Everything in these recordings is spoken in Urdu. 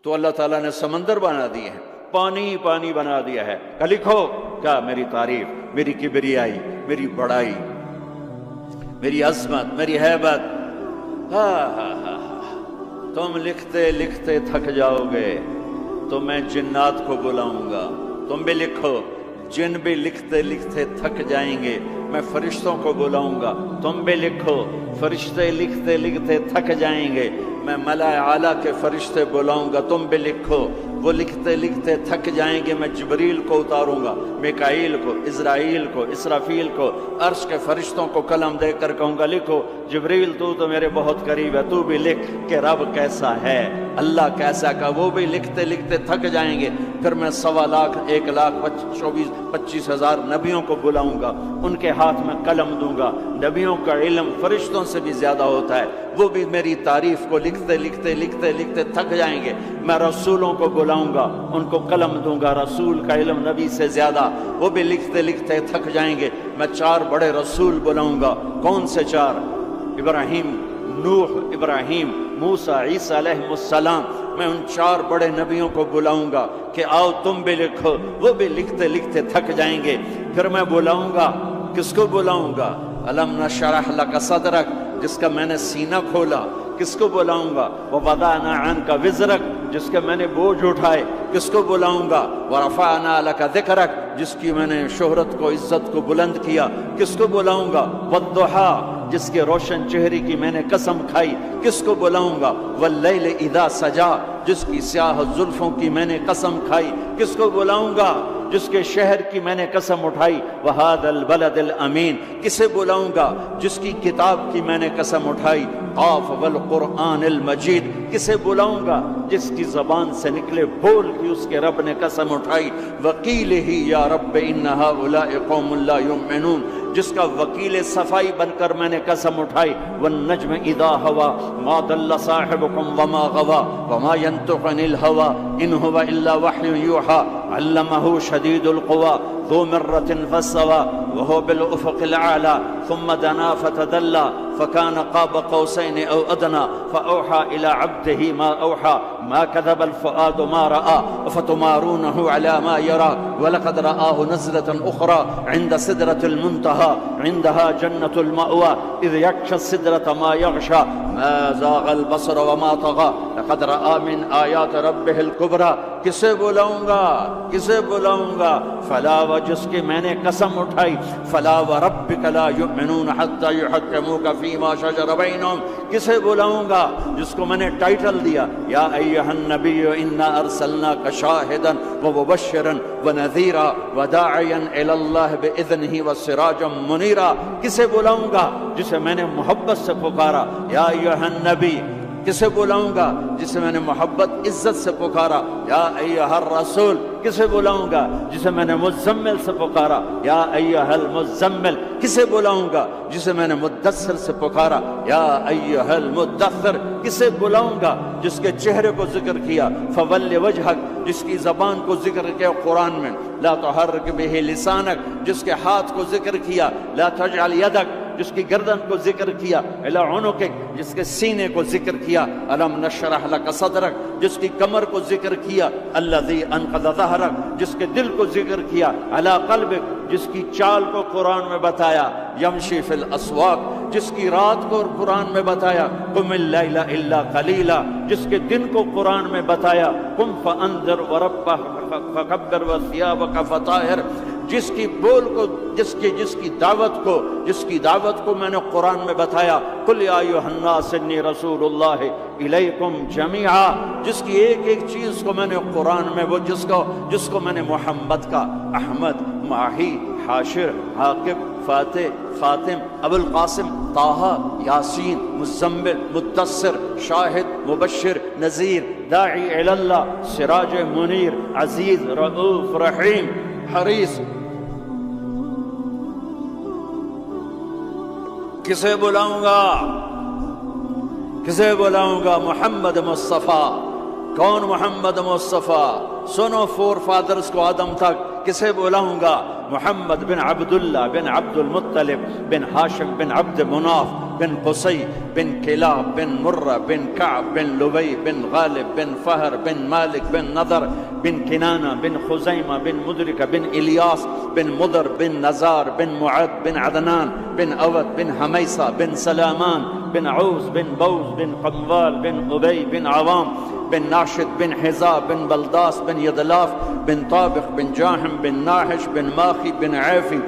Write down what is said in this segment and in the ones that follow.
تو اللہ تعالیٰ نے سمندر بنا دیے ہیں، پانی پانی بنا دیا ہے کہ لکھو کیا میری تعریف، میری کبریائی، میری بڑائی، میری عظمت، میری ہیبت۔ تم لکھتے لکھتے تھک جاؤ گے تو میں جنات کو بلاؤں گا، تم بھی لکھو۔ جن بھی لکھتے لکھتے تھک جائیں گے میں فرشتوں کو بلاؤں گا، تم بھی لکھو۔ فرشتے لکھتے لکھتے تھک جائیں گے میں ملائے اعلیٰ کے فرشتے بلاؤں گا، تم بھی لکھو۔ وہ لکھتے لکھتے تھک جائیں گے میں جبریل کو اتاروں گا، میکائیل کو، اسرائیل کو، اسرافیل کو، عرش کے فرشتوں کو قلم دے کر کہوں گا لکھو۔ جبریل تو میرے بہت قریب ہے، تو بھی لکھ کہ رب کیسا ہے، اللہ کیسا کا۔ وہ بھی لکھتے لکھتے تھک جائیں گے، پھر میں 1.25 لاکھ 1,25,000 نبیوں کو بلاؤں گا، ان کے ہاتھ میں قلم دوں گا۔ نبیوں کا علم فرشتوں سے بھی زیادہ ہوتا ہے، وہ بھی میری تعریف کو لکھتے لکھتے لکھتے لکھتے تھک جائیں گے۔ میں رسولوں کو بلاؤں گا، ان کو قلم دوں گا، رسول کا علم نبی سے زیادہ، وہ بھی لکھتے لکھتے تھک جائیں گے۔ میں 4 بڑے رسول بلاؤں گا۔ کون سے 4؟ ابراہیم، نوح، ابراہیم، موسیٰ، عیسیٰ علیہ السلام۔ میں ان 4 بڑے نبیوں کو بلاؤں گا کہ آؤ تم بھی لکھو، وہ بھی لکھتے لکھتے تھک جائیں گے۔ پھر میں بلاؤں گا، کس کو بلاؤں گا؟ الم نشرح لک صدرک، جس کا میں نے سینہ کھولا۔ کس کو بلاؤں گا؟ ووضعنا عنک وزرک، جس کے میں نے بوجھ اٹھائے۔ کس کو بلاؤں گا؟ ورفعنا لک ذکرک، جس کی میں نے شہرت کو، عزت کو بلند کیا۔ کس کو بلاؤں گا؟ والضحیٰ، جس کے روشن چہرے کی میں نے قسم کھائی۔ کس کو بلاؤں گا؟ واللیل اذا سجا، جس کی سیاہ زلفوں کی میں نے قسم کھائی۔ کس کو بلاؤں گا؟ جس کے شہر کی میں نے قسم اٹھائی۔ وہذا البلد الامین، کسے بلاؤں گا؟ جس کی کتاب کی میں نے قسم اٹھائی۔ قاف والقرآن المجید، کسے بلاؤں گا؟ جس کی زبان سے نکلے بول کی اس کے رب نے قسم اٹھائی۔ وکیلہ یا رب ان ہؤلاء قوم لا یؤمنون، جس کا وکیل صفائی بن کر میں نے قسم اٹھائی۔ والنجم اذا ہوا ما ضل صاحبکم وما غوا وما ينطق عن الہوا ان هو الا وحی یوحی علمہ شدید القوی ذو مرۃ فاستوى وهو بالافق الاعلى ثم دنا فتدلى فكان قاب قوسين او ادنى فاوحى الى عبده ما اوحى ما كذب الفؤاد ما راى افتمارونه على ما يرى ولقد رآه نزلة اخرى عند سدرة المنتهى عندها جنة المأوى اذ يغشى السدرة ما يغشى ما زاغ البصر وما طغى لقد رآ من آیات ربه الکبریٰ۔ کسے بلاؤں گا؟ کسے بلاؤں گا؟ فلا، و جس کی میں نے قسم اٹھائی۔ فلا وربک لا یؤمنون حتی یحکموک فیما شجر بینہم، کسے بلاؤں گا؟ جس کو میں نے ٹائٹل دیا یا ایھا النبی انا ارسلناک شاہدا ومبشرا ونذیرا وداعیا الی اللہ باذنہ وسراجا منیرا۔ کسے بلاؤں گا؟ جسے میں نے محبت سے پکارا یا ایھا النبی۔ کسے بلاؤں گا؟ جسے میں نے محبت عزت سے پکارا یا ایھا الرسول۔ کسے بلاؤں گا؟ جسے میں نے مزمل سے پکارا یا ایھا المزمل۔ کسے بلاؤں گا؟ جسے میں نے مدثر سے پکارا یا ایھا المدثر۔ کسے بلاؤں گا؟ جس کے چہرے کو ذکر کیا فول وجہک، جس کی زبان کو ذکر کیا قرآن میں لا تحرک بہ لسانک، جس کے ہاتھ کو ذکر کیا لا تجعل یدک، جس کی گردن کو ذکر کیا الی عنقک، جس کے سینے کو ذکر کیا الم نشرح لک صدرک، جس کی کمر کو ذکر کیا الذی انقض ظہرک، جس کے دل کو ذکر کیا علی قلبک، جس کی چال کو قرآن میں بتایا یمشی فی الاسواق، جس کی رات کو قرآن میں بتایا قم اللیل الا قلیلا، جس کے دن کو قرآن میں بتایا قم فانذر وربک فکبر وثیابک فطہر، جس کی بول کو، جس کی دعوت کو میں نے قرآن میں بتایا قل یا ایھا الناس انی رسول اللہ الیکم جمیعا، جس کی ایک ایک چیز کو میں نے قرآن میں، وہ جس کو میں نے محمد کا احمد، ماہی، حاشر، عاقب، فاتح، خاتم، ابو القاسم، طٰہٰ، یاسین، مزمل، مدثر، شاہد، مبشر، نذیر، داعی الی اللہ، سراج منیر، عزیز، رؤوف، رحیم، حریص۔ کسے بلاؤں گا؟ کسے بلاؤں گا؟ محمد مصطفیٰ۔ کون محمد مصطفیٰ؟ سنو فور فادرز کو آدم تک کسے بلاؤں گا؟ محمد بن عبداللہ بن عبد المطلب بن ہاشم بن عبد مناف بن قصی بن کلاب بن مرہ بن کعب بن لبی بن غالب بن فہر بن مالک بن نضر بن کنانہ بن خزیمہ بن مدرکہ بن الیاس بن مضر بن نزار بن معد بن عدنان بن اود بن حمیسہ بن سلامان بن عوز بن بوز بن قموال بن ابی بن عوام بن ناشد بن حزا بن بلداس بن یدلاف بن طابق بن جاحم بن ناحش بن ماخی بن عیفی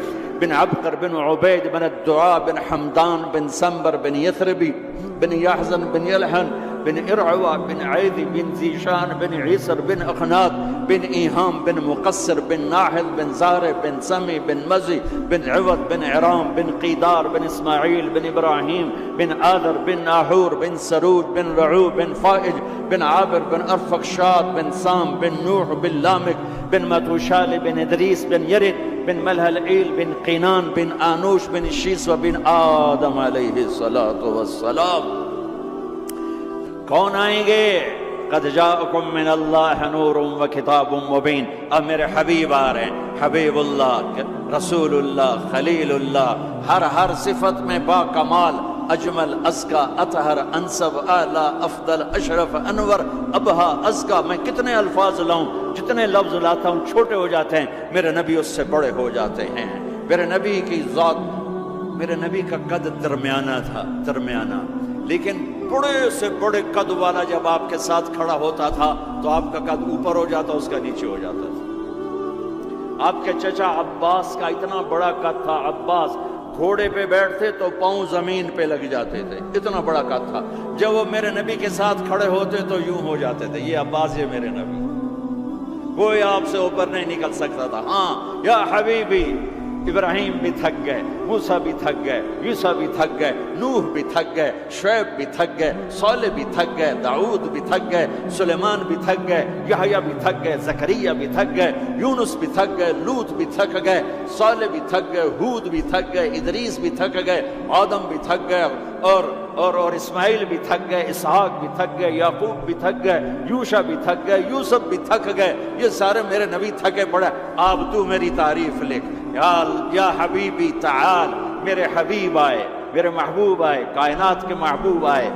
بن عبقر بن عبید بن الدعاء بن حمدان بن سنبر بن یثربی بن یحزن بن یلحن بن ارعوا بن عیدی بن زیشان بن عیسر بن اخنات بن ایہام بن مقصر بن ناحل بن زارع بن سمی بن مزی بن عوض بن عرام بن قیدار بن اسماعیل بن ابراہیم بن آذر بن ناحور بن سرود بن رعو بن فائج بن عابر بن ارفقشاد بن سام بن نوح بن لامک بن متوشال بن ادریس بن یرد بن ملہلعیل بن قینان بن آنوش بن شیس و بن آدم علیہ السلام۔ کون آئیں گے؟ قد جاءکم من اللہ نور و کتاب مبین۔ اب میرے حبیب آ رہے ہیں، حبیب اللہ، رسول اللہ، خلیل اللہ، ہر صفت میں با کمال، اجمل، ازکا، اطہر، انسب، اعلی، افضل، اشرف، انور، ابہا، ازکا۔ میں کتنے الفاظ لاؤں، جتنے لفظ لاتا ہوں چھوٹے ہو جاتے ہیں، میرے نبی اس سے بڑے ہو جاتے ہیں۔ میرے نبی کی ذات، میرے نبی کا قد درمیانہ تھا، درمیانہ، لیکن بڑے سے بڑے قد والا جب آپ کے ساتھ کھڑا ہوتا تھا تو آپ کا قد اوپر ہو جاتا، اس کا نیچے ہو جاتا تھا۔ آپ کے چچا عباس کا اتنا بڑا قد تھا، عباس گھوڑے پہ بیٹھتے تو پاؤں زمین پہ لگ جاتے تھے، اتنا بڑا قد تھا۔ جب وہ میرے نبی کے ساتھ کھڑے ہوتے تو یوں ہو جاتے تھے، یہ عباس، یہ میرے نبی، کوئی آپ سے اوپر نہیں نکل سکتا تھا۔ ہاں یا حبیبی، ابراہیم بھی تھک گئے، موسیٰ بھی تھک گئے، یوسف بھی تھک گئے، نوح بھی تھک گئے، شعیب بھی تھک گئے، صالح بھی تھک گئے، داؤد بھی تھک گئے، سلیمان بھی تھک گئے، یحییٰ بھی تھک گئے، زکریا بھی تھک گئے، یونس بھی تھک گئے، لوط بھی تھک گئے، صالح بھی تھک گئے، ہود بھی تھک گئے، ادریس بھی تھک گئے، آدم بھی تھک گئے، اور اسماعیل بھی تھک گئے، اسحاق بھی تھک گئے، یعقوب بھی تھک گئے، یوشع بھی تھک گئے، یوسف بھی تھک گئے، یہ سارے میرے نبی تھکے پڑے۔ اب تو میری تعریف لکھ، یا حبیبی تعال، میرے حبیب آئے، میرے محبوب آئے، کائنات کے محبوب آئے۔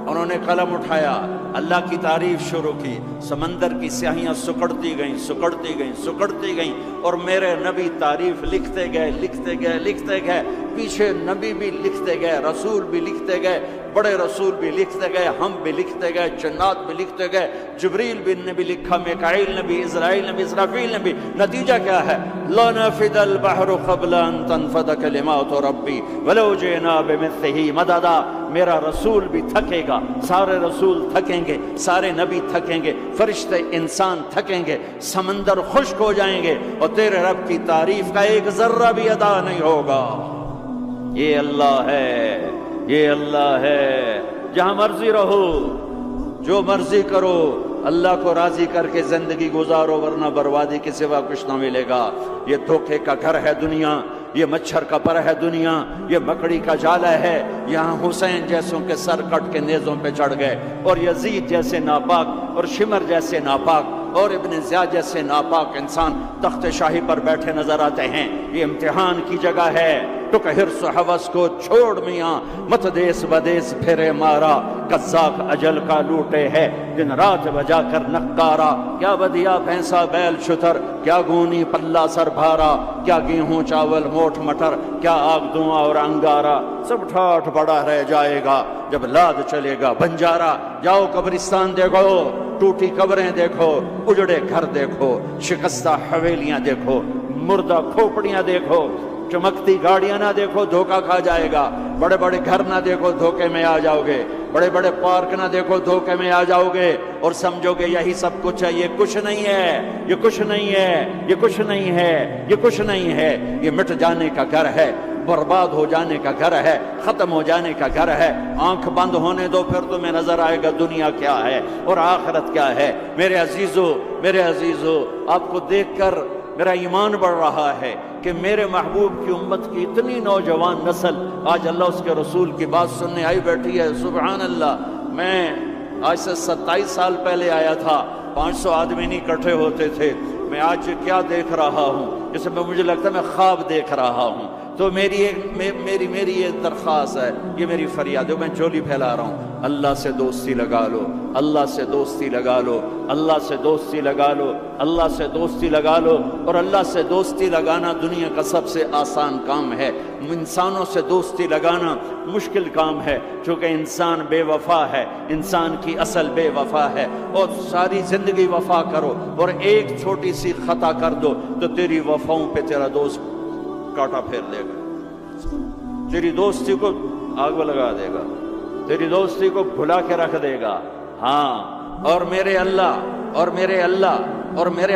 انہوں نے قلم اٹھایا، اللہ کی تعریف شروع کی، سمندر کی سیاہیاں سکڑتی گئیں، سکڑتی گئیں، سکڑتی گئیں، اور میرے نبی تعریف لکھتے گئے، لکھتے گئے، لکھتے گئے، پیچھے نبی بھی لکھتے گئے، رسول بھی لکھتے گئے، بڑے رسول بھی لکھتے گئے، ہم بھی لکھتے گئے، جنات بھی لکھتے گئے، جبریل نے بھی لکھا، میکائیل نے بھی، اسرائیل نے بھی، اسرافیل نے بھی۔ نتیجہ کیا ہے؟ لَا نَفِدَ الْبَحْرُ قَبْلَ أَن تَنْفَدَ كَلِمَاتُ رَبِّي وَلَوْ جِئْنَا بِمِثْلِهِ مَدَدًا۔ میرا رسول بھی تھکے گا، سارے رسول تھکیں گے، سارے نبی تھکیں گے، فرشتے انسان تھکیں گے، سمندر خشک ہو جائیں گے، اور تیرے رب کی تعریف کا ایک ذرہ بھی ادا نہیں ہوگا۔ یہ اللہ ہے، یہ اللہ ہے۔ جہاں مرضی رہو، جو مرضی کرو، اللہ کو راضی کر کے زندگی گزارو، ورنہ بربادی کے سوا کچھ نہ ملے گا۔ یہ دھوکے کا گھر ہے دنیا، یہ مچھر کا پر ہے دنیا، یہ مکڑی کا جالا ہے۔ یہاں حسین جیسوں کے سر کٹ کے نیزوں پہ چڑھ گئے، اور یزید جیسے ناپاک، اور شمر جیسے ناپاک، اور ابن زیاد جیسے ناپاک انسان تخت شاہی پر بیٹھے نظر آتے ہیں۔ یہ امتحان کی جگہ ہے۔ ٹک حرص و حوث کو چھوڑ میاں، مت دیس بدیس پھرے مارا، قزاق اجل کا لوٹے ہے، دن رات بجا کر نقارا۔ کیا بدیا بھینسا بیل شتر، کیا گونی پلہ سر بھارا، کیا گیہوں چاول موٹھ مٹر، کیا آگ دھواں اور انگارا، سب ٹھاٹھ پڑا رہ جائے گا جب لاد چلے گا بنجارا۔ جاؤ قبرستان دیکھو، ٹوٹی قبریں دیکھو، اجڑے گھر دیکھو، شکستہ حویلیاں دیکھو، مردہ کھوپڑیاں دیکھو، چمکتی گاڑیاں نہ دیکھو، دھوکہ کھا جائے گا۔ بڑے بڑے گھر نہ دیکھو، دھوکے میں آ جاؤ گے۔ بڑے بڑے پارک نہ دیکھو، دھوکے میں آ جاؤ گے، اور سمجھو گے یہی سب کچھ ہے۔ یہ کچھ نہیں ہے، یہ کچھ نہیں ہے، یہ کچھ نہیں ہے، یہ کچھ نہیں ہے۔ یہ مٹ جانے کا گھر ہے، برباد ہو جانے کا گھر ہے، ختم ہو جانے کا گھر ہے۔ آنکھ بند ہونے دو، پھر تمہیں نظر آئے گا دنیا کیا ہے اور آخرت کیا ہے۔ میرے عزیزو، میرے عزیزو، آپ کو دیکھ کر میرا ایمان بڑھ رہا ہے کہ میرے محبوب کی امت کی اتنی نوجوان نسل آج اللہ اس کے رسول کی بات سننے آئی بیٹھی ہے۔ سبحان اللہ۔ میں آج سے 27 سال پہلے آیا تھا، 500 آدمی نہیں اکٹھے ہوتے تھے، میں آج کیا دیکھ رہا ہوں جسے مجھے لگتا ہے میں خواب دیکھ رہا ہوں. تو میری یہ درخواست ہے، یہ میری فریاد ہے، میں جھولی پھیلا رہا ہوں. اللہ سے دوستی لگا لو، اللہ سے دوستی لگا لو، اللہ سے دوستی لگا لو، اللہ سے دوستی لگا لو. اور اللہ سے دوستی لگانا دنیا کا سب سے آسان کام ہے. انسانوں سے دوستی لگانا مشکل کام ہے، چونکہ انسان بے وفا ہے، انسان کی اصل بے وفا ہے. اور ساری زندگی وفا کرو اور ایک چھوٹی سی خطا کر دو تو تیری وفاؤں پہ تیرا دوست کاٹا پھیر دے گا، تیری دوستی کو آگ لگا دے گا، تیری دوستی کو بھلا کے رکھ دے گا. ہاں، اور میرے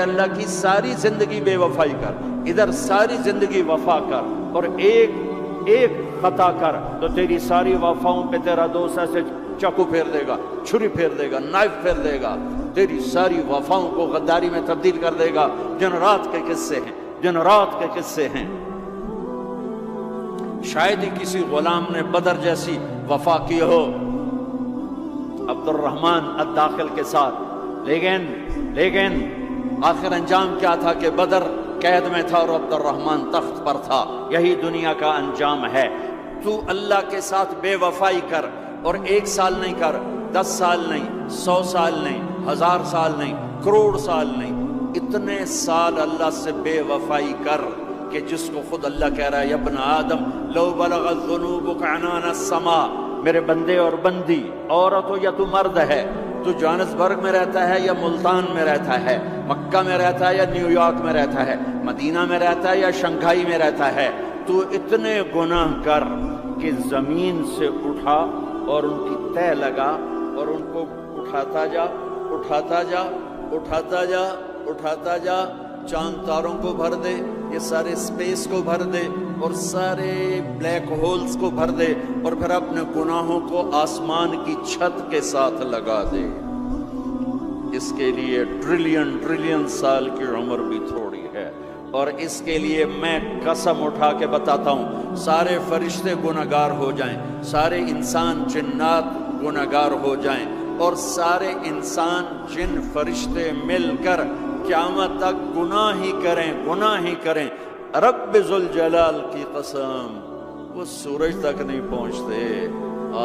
اللہ کی ساری زندگی بے وفائی کر، ادھر ساری زندگی وفا کر اور ایک خطا کر تو تیری ساری وفاؤں پہ تیرا دوست ایسے چاقو پھیر دے گا، چھری پھیر دے گا، نائف پھیر دے گا، تیری ساری وفاؤں کو غداری میں تبدیل کر دے گا. جنرات کے قصے ہیں، جنرات کے قصے ہیں. شاید ہی کسی غلام نے بدر جیسی وفا کی ہو عبد الرحمن الداخل کے ساتھ، لیکن آخر انجام کیا تھا کہ بدر قید میں تھا اور عبد الرحمن تخت پر تھا. یہی دنیا کا انجام ہے. تو اللہ کے ساتھ بے وفائی کر، اور 1 سال نہیں کر، 10 سال نہیں، 100 سال نہیں، 1000 سال نہیں، کروڑ سال نہیں، اتنے سال اللہ سے بے وفائی کر کہ جس کو خود اللہ کہہ رہا ہے یا ابن آدم لو بلغت ذنوبک عنان السماء. میرے بندے اور بندی، عورت ہو یا تو مرد ہے، تو جوہانسبرگ میں رہتا ہے یا ملتان میں رہتا ہے، مکہ میں رہتا ہے یا نیو یارک میں رہتا ہے، مدینہ میں رہتا ہے یا شنگھائی میں رہتا ہے، تو اتنے گناہ کر کہ زمین سے اٹھا اور ان کی تہ لگا اور ان کو اٹھاتا جا، اٹھاتا جا، اٹھاتا جا، اٹھاتا جا. چاند تاروں کو بھر دے، یہ سارے اسپیس کو بھر دے اور سارے بلیک ہولز کو بھر دے، اور پھر اپنے گناہوں کو آسمان کی چھت کے ساتھ لگا دے. اس کے لیے ٹریلین سال کی عمر بھی تھوڑی ہے. اور اس کے لیے میں قسم اٹھا کے بتاتا ہوں، سارے فرشتے گناہگار ہو جائیں، سارے انسان جنات گناہگار ہو جائیں، اور سارے انسان جن فرشتے مل کر قیامت تک گناہ ہی کریں، رب ذوالجلال کی قسم وہ سورج تک نہیں پہنچتے،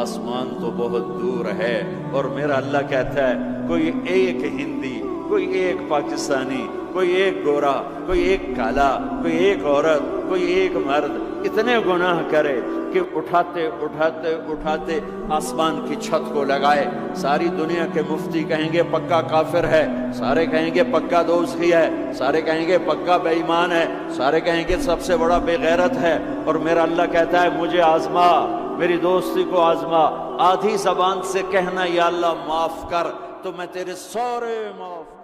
آسمان تو بہت دور ہے. اور میرا اللہ کہتا ہے کوئی ایک ہندی، کوئی ایک پاکستانی، کوئی ایک گورا، کوئی ایک کالا، کوئی ایک عورت، کوئی ایک مرد اتنے گناہ کرے کہ اٹھاتے آسمان کی چھت کو لگائے. ساری دنیا کے مفتی کہیں گے پکا کافر ہے، سارے کہیں گے پکا دوزخی ہے، سارے کہیں گے پکا بے ایمان ہے، سارے کہیں گے سب سے بڑا بے غیرت ہے. اور میرا اللہ کہتا ہے مجھے آزما، میری دوستی کو آزما. آدھی زبان سے کہنا یا اللہ معاف کر تو میں تیرے سارے معاف